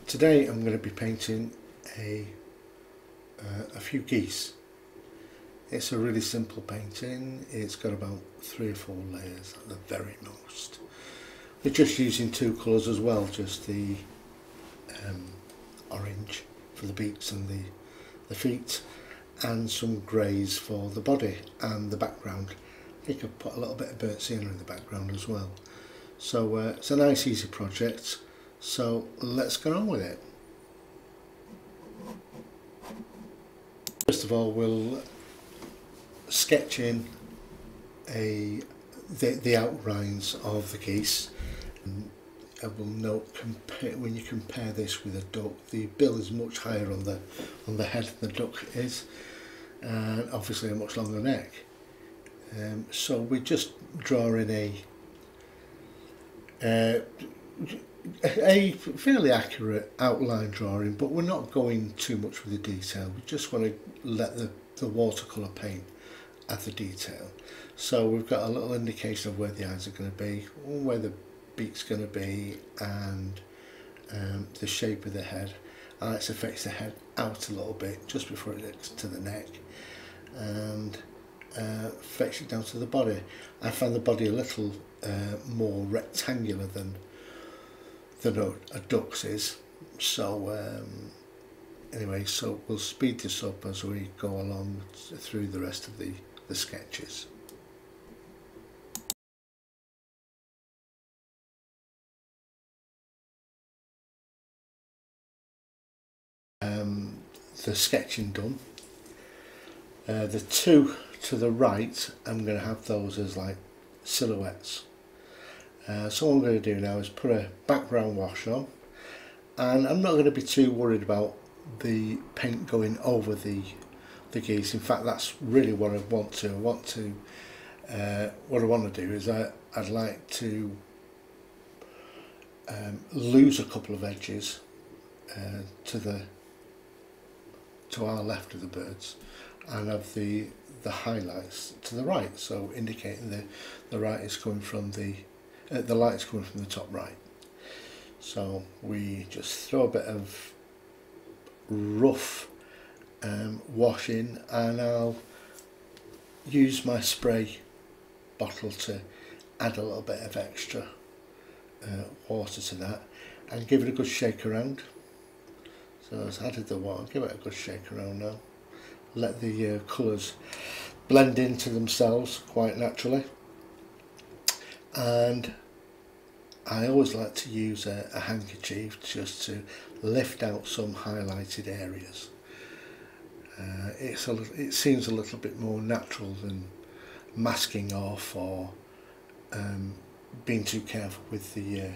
Today I'm going to be painting a few geese. It's a really simple painting. It's got about 3 or 4 layers at the very most. We're just using 2 colours as well, just the orange for the beaks and the feet, and some greys for the body and the background. I think I've put a little bit of burnt sienna in the background as well. So it's a nice easy project, so let's get on with it. First of all, we'll sketch in the outlines of the geese. And I will note, when you compare this with a duck, the bill is much higher on the head than the duck is, and obviously a much longer neck. So we just draw in a fairly accurate outline drawing, but we're not going too much with the detail. We just want to let the watercolour paint add the detail. So we've got a little indication of where the eyes are going to be, where the beak's going to be, and the shape of the head. I like to fetch the head out a little bit just before it gets to the neck, and fetch it down to the body. I find the body a little more rectangular than a duck's is. So anyway, so we'll speed this up as we go along through the rest of the sketches. The sketching done. The 2 to the right, I'm going to have those as like silhouettes. So what I'm going to do now is put a background wash on, and I'm not going to be too worried about the paint going over the geese. In fact, that's really what I want to. What I want to do is I'd like to lose a couple of edges to our left of the birds, and have the highlights to the right, so indicating the right is coming from the light is coming from the top right. So we just throw a bit of rough wash in, and I'll use my spray bottle to add a little bit of extra water to that and give it a good shake around. So I've added the water, give it a good shake around now. Let the colours blend into themselves quite naturally. And I always like to use a handkerchief just to lift out some highlighted areas. It seems a little bit more natural than masking off or being too careful with the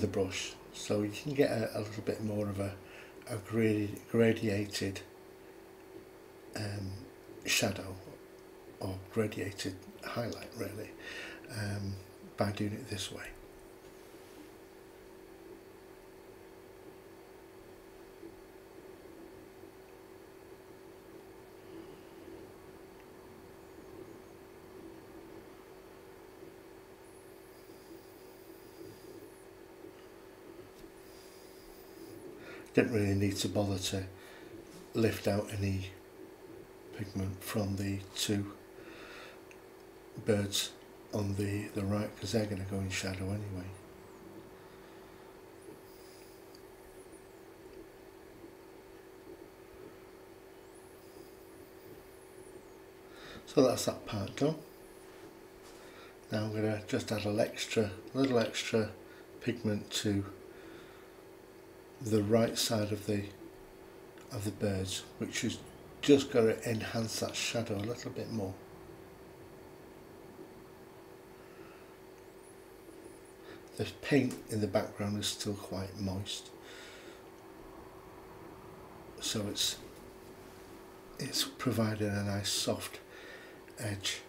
brush. So you can get a little bit more of a gradiated shadow, or gradiated highlight really, by doing it this way. Didn't really need to bother to lift out any pigment from the 2 birds on the right, because they're going to go in shadow anyway. So that's that part done. Now I'm going to just add a little extra pigment to the right side of the birds, which is just going to enhance that shadow a little bit more. The paint in the background is still quite moist, so it's providing a nice soft edge.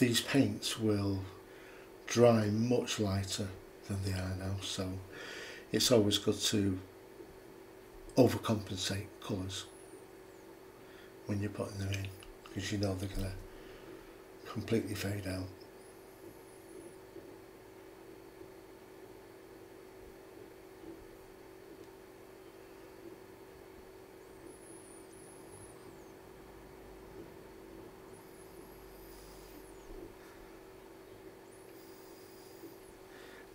These paints will dry much lighter than they are now, so it's always good to overcompensate colours. when you're putting them in, because you know they're going to completely fade out.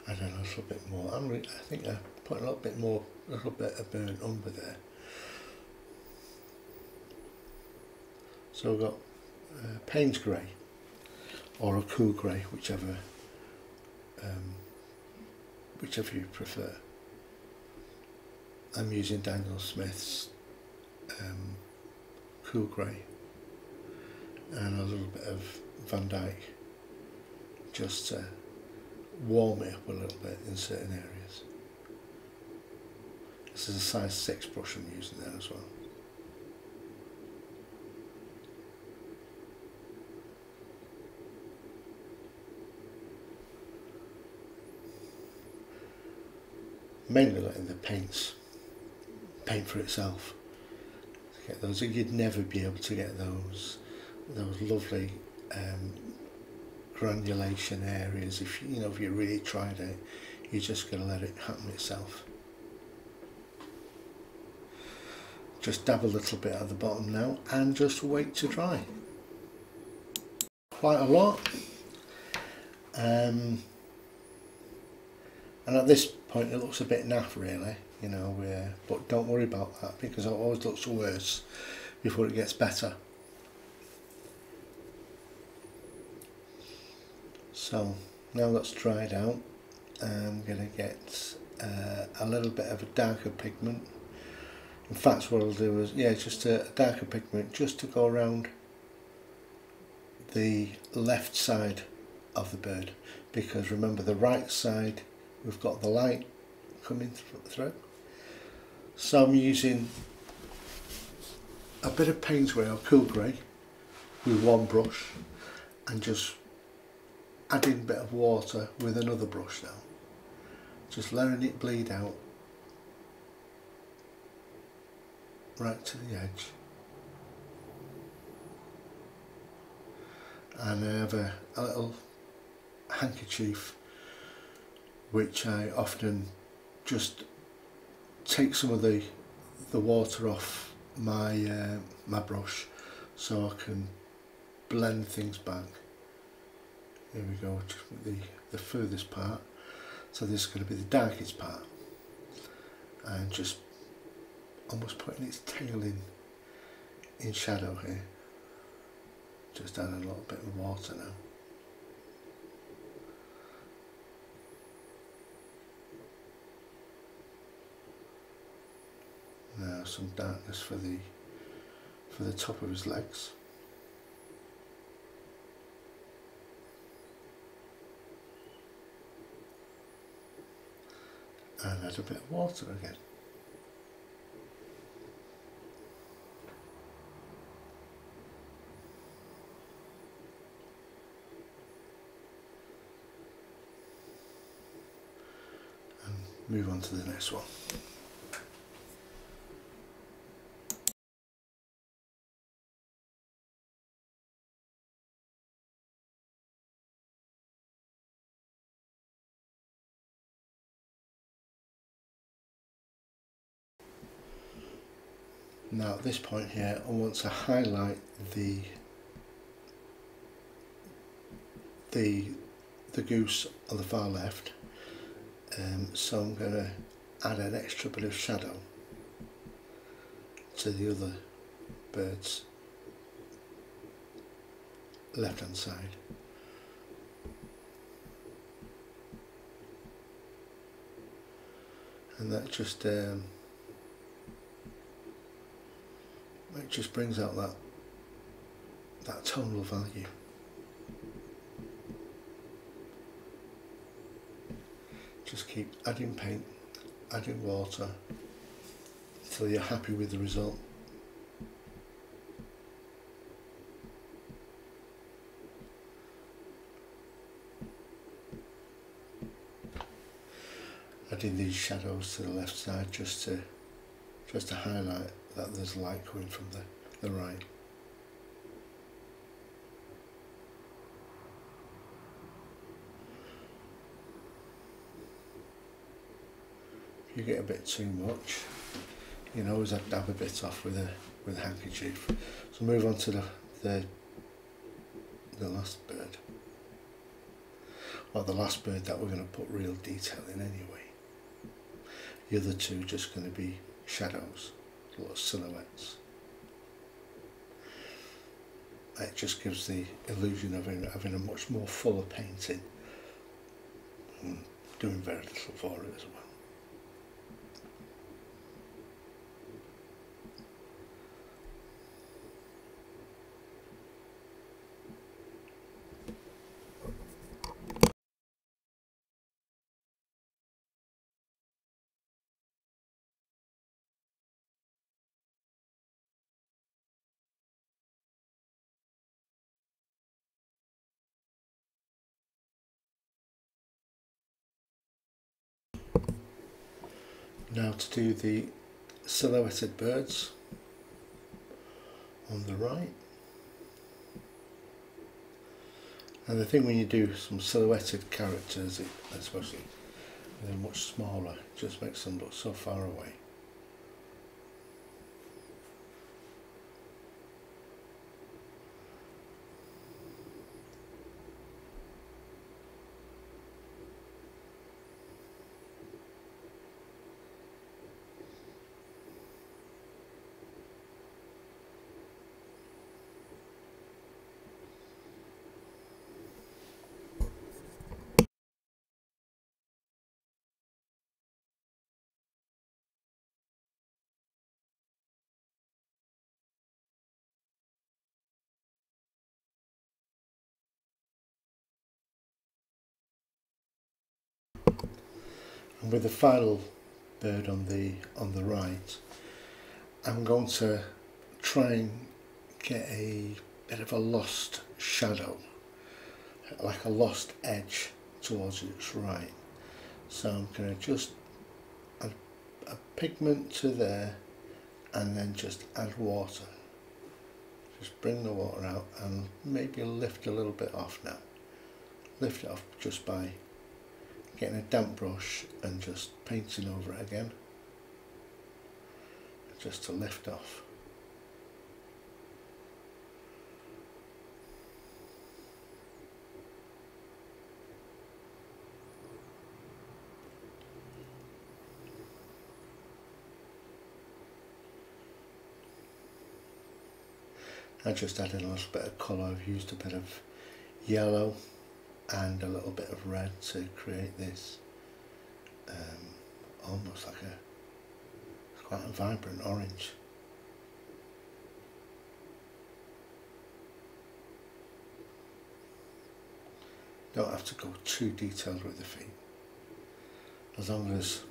Add a little bit more. I think I put a little bit of burnt umber there. So we've got Payne's grey or a cool grey, whichever you prefer. I'm using Daniel Smith's cool grey and a little bit of Van Dyke, just to warm it up a little bit in certain areas. This is a size 6 brush I'm using there as well. Mainly letting the paint for itself. To get those, you'd never be able to get those lovely granulation areas if you really tried it. You're just going to let it happen itself. Just dab a little bit at the bottom now and just wait to dry. Quite a lot. And at this point it looks a bit naff really, but don't worry about that, because it always looks worse before it gets better. So now that's dried out, I'm going to get a little bit of a darker pigment. In fact, what I'll do is, just a darker pigment just to go around the left side of the bird, because remember the right side we've got the light coming through. So I'm using a bit of Payne's grey or cool grey with one brush and just adding a bit of water with another brush now, just letting it bleed out right to the edge. And I have a little handkerchief which I often just take some of the water off my my brush so I can blend things back. Here we go, the furthest part. So this is going to be the darkest part, and just almost putting its tail in shadow here. Just add a little bit of water now. Now some darkness for the top of his legs. And add a bit of water again. And move on to the next one. Now at this point here I want to highlight the goose on the far left, so I'm going to add an extra bit of shadow to the other bird's left hand side. And that just it just brings out that tonal value. Just keep adding paint, adding water until you're happy with the result. Adding these shadows to the left side just to highlight that there's light coming from the right. you get a bit too much, you know, always dab a bit off with a handkerchief. So move on to the last bird. Well, the last bird that we're going to put real detail in anyway. The other two just going to be shadows, little silhouettes. It just gives the illusion of having a much more fuller painting and doing very little for it as well. Now to do the silhouetted birds on the right. And the thing when you do some silhouetted characters, especially they're much smaller, it just makes them look so far away. And with the final bird on the right, I'm going to try and get a bit of a lost shadow, like a lost edge towards its right. So I'm going to just add a pigment to there and then just add water. Just bring the water out and maybe lift a little bit off now. Lift it off just by getting a damp brush and just painting over it again, just to lift off. I just added a little bit of colour. I've used a bit of yellow and a little bit of red to create this almost like quite a vibrant orange. Don't have to go too detailed with the feet, as long as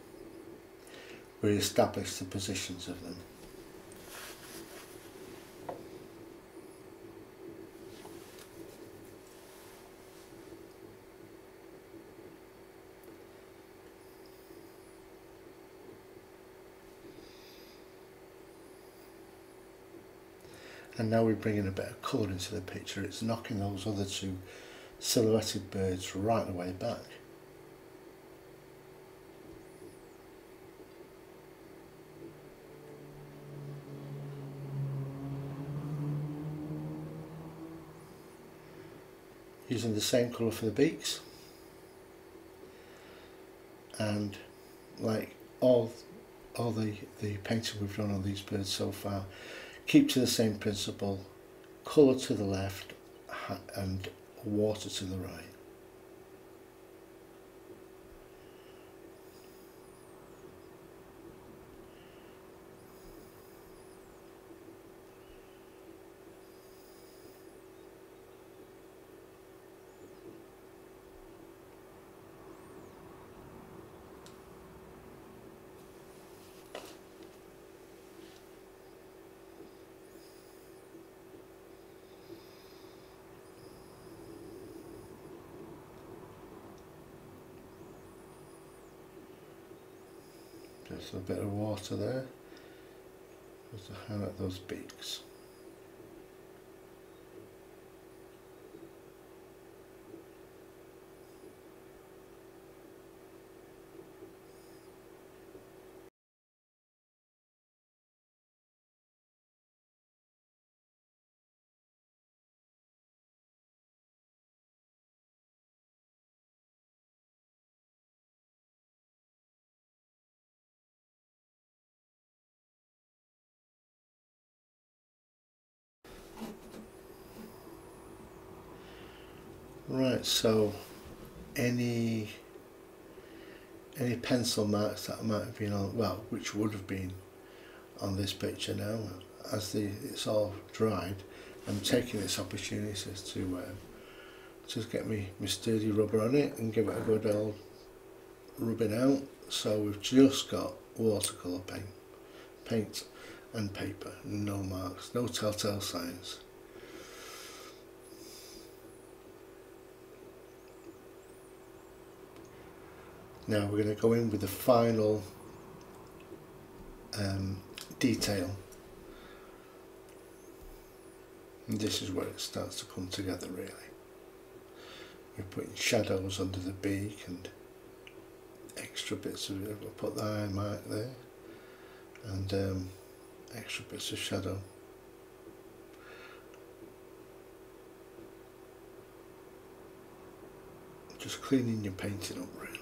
we establish the positions of them. And now we're bringing a bit of colour into the picture. It's knocking those other two silhouetted birds right the way back. Using the same colour for the beaks, and like all the painting we've done on these birds so far, keep to the same principle: colour to the left and water to the right. Just a bit of water there, just to highlight those beaks. Right, so any pencil marks that might have been on, well, which would have been on this picture now, as it's all dried, I'm taking this opportunity to just get my sturdy rubber on it and give it a good old rubbing out. So we've just got watercolour paint and paper, no marks, no telltale signs. Now we're going to go in with the final detail, and this is where it starts to come together really. We're putting shadows under the beak and extra bits of it. We'll put the eye mark there and extra bits of shadow. Just cleaning your painting up really.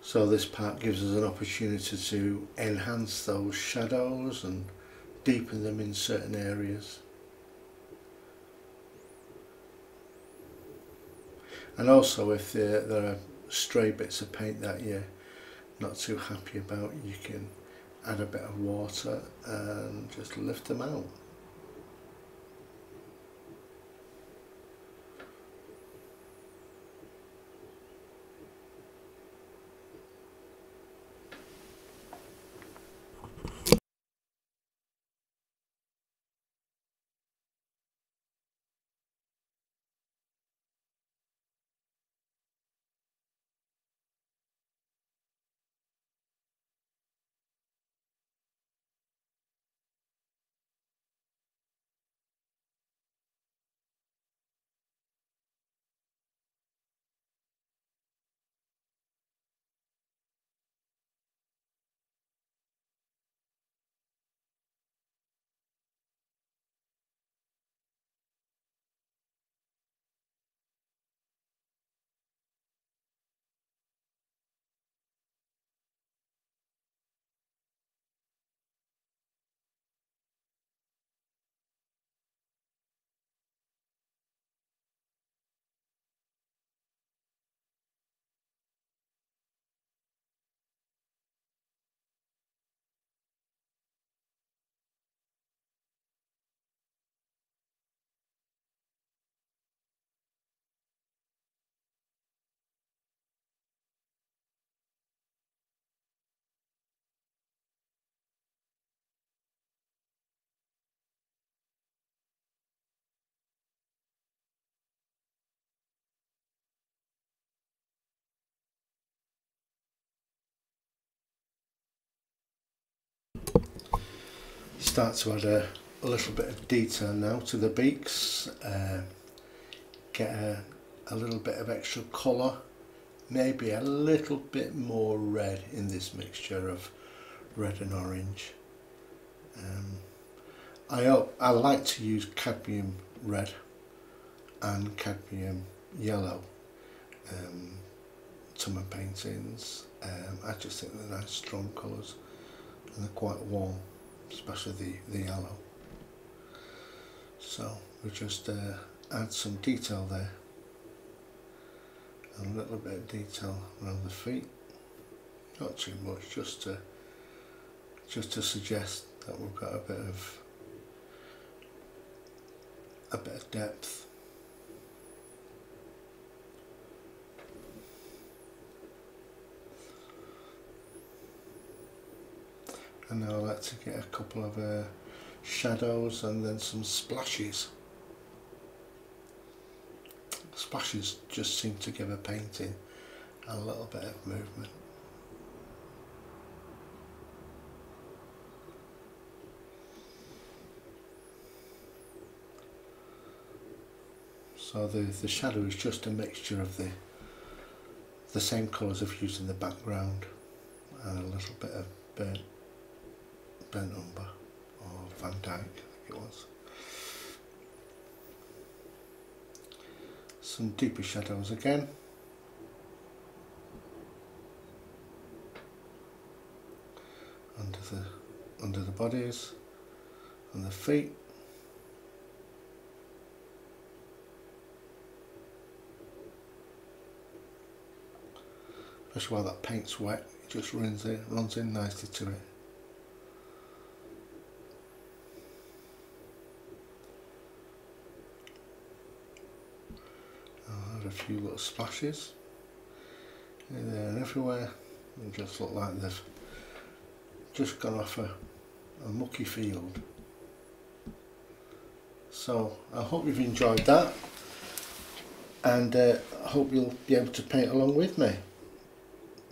So this part gives us an opportunity to enhance those shadows and deepen them in certain areas. And also if there are stray bits of paint that you're not too happy about, you can add a bit of water and just lift them out. Start to add a a little bit of detail now to the beaks. Get a little bit of extra colour, maybe a little bit more red in this mixture of red and orange. I like to use cadmium red and cadmium yellow to my paintings. I just think they're nice strong colours and they're quite warm, especially the yellow. So we just add some detail there, and a little bit of detail around the feet, not too much, just to suggest that we've got a bit of depth. And now I like to get a couple of shadows and then some splashes. Splashes just seem to give a painting a little bit of movement. So the shadow is just a mixture of the same colours I've used in the background and a little bit of burnt umber, or Van Dyke I think it was. Some deeper shadows again. Under the bodies and the feet. Especially while that paint's wet, it just runs in nicely to it. I'll add a few little splashes in there and everywhere, and just look like they've just gone off a mucky field. So I hope you've enjoyed that, and I hope you'll be able to paint along with me.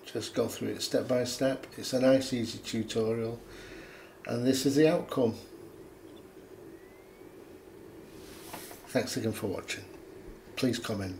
Just go through it step by step. It's a nice easy tutorial, and this is the outcome. Thanks again for watching. Please comment.